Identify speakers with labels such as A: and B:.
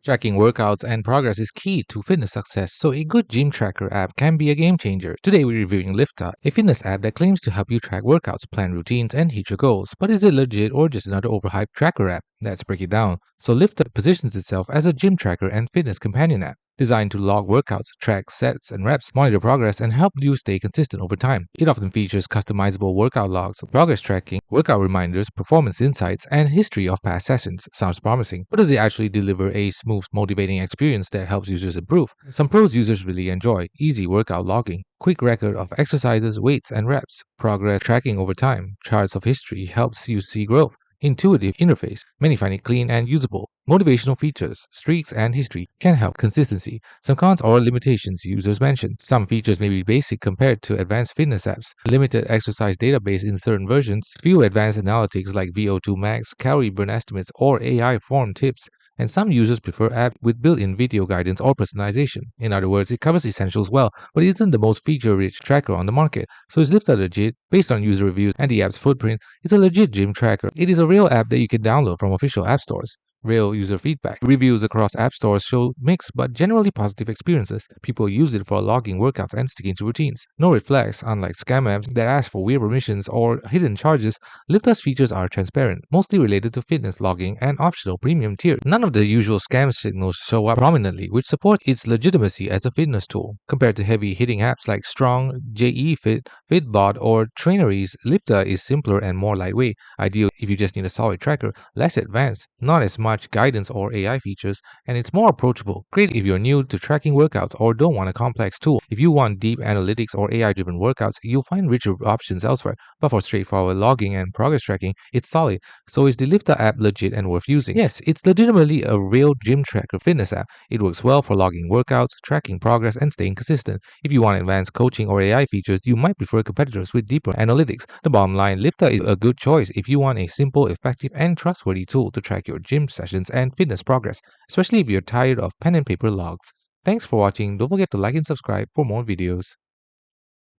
A: Tracking workouts and progress is key to fitness success, so a good gym tracker app can be a game changer. Today we're reviewing Lyfta, a fitness app that claims to help you track workouts, plan routines, and hit your goals. But is it legit or just another overhyped tracker app? Let's break it down. So Lyfta positions itself as a gym tracker and fitness companion app, designed to log workouts, track sets and reps, monitor progress, and help you stay consistent over time. It often features customizable workout logs, progress tracking, workout reminders, performance insights, and history of past sessions. Sounds promising, but does it actually deliver a smooth, motivating experience that helps users improve? Some pros users really enjoy: easy workout logging, quick record of exercises, weights, and reps, progress tracking over time, charts of history helps you see growth. Intuitive interface. Many find it clean and usable. Motivational features, streaks, and history can help consistency. Some cons or limitations users mention. Some features may be basic compared to advanced fitness apps. Limited exercise database in certain versions. Few advanced analytics like VO2 max, calorie burn estimates, or AI form tips. And some users prefer apps with built-in video guidance or personalization. In other words, it covers essentials well, but it isn't the most feature-rich tracker on the market. So is Lyfta legit? Based on user reviews and the app's footprint, it's a legit gym tracker. It is a real app that you can download from official app stores. Real user feedback. Reviews across app stores show mixed but generally positive experiences. People use it for logging workouts and sticking to routines. No red flags, unlike scam apps that ask for weird permissions or hidden charges. Lyfta's features are transparent, mostly related to fitness logging and optional premium tier. None of the usual scam signals show up prominently, which support its legitimacy as a fitness tool. Compared to heavy-hitting apps like Strong, JE Fitbot, or Traineries, Lyfta is simpler and more lightweight, ideal if you just need a solid tracker, less advanced, not as much guidance or AI features, and it's more approachable. Great if you're new to tracking workouts or don't want a complex tool. If you want deep analytics or AI-driven workouts, you'll find richer options elsewhere. But for straightforward logging and progress tracking, it's solid. So is the Lyfta app legit and worth using? Yes, it's legitimately a real gym tracker fitness app. It works well for logging workouts, tracking progress, and staying consistent. If you want advanced coaching or AI features, you might prefer competitors with deeper analytics. The bottom line, Lyfta is a good choice if you want a simple, effective, and trustworthy tool to track your gym sessions and fitness progress, especially if you're tired of pen and paper logs. Thanks for watching. Don't forget to like and subscribe for more videos.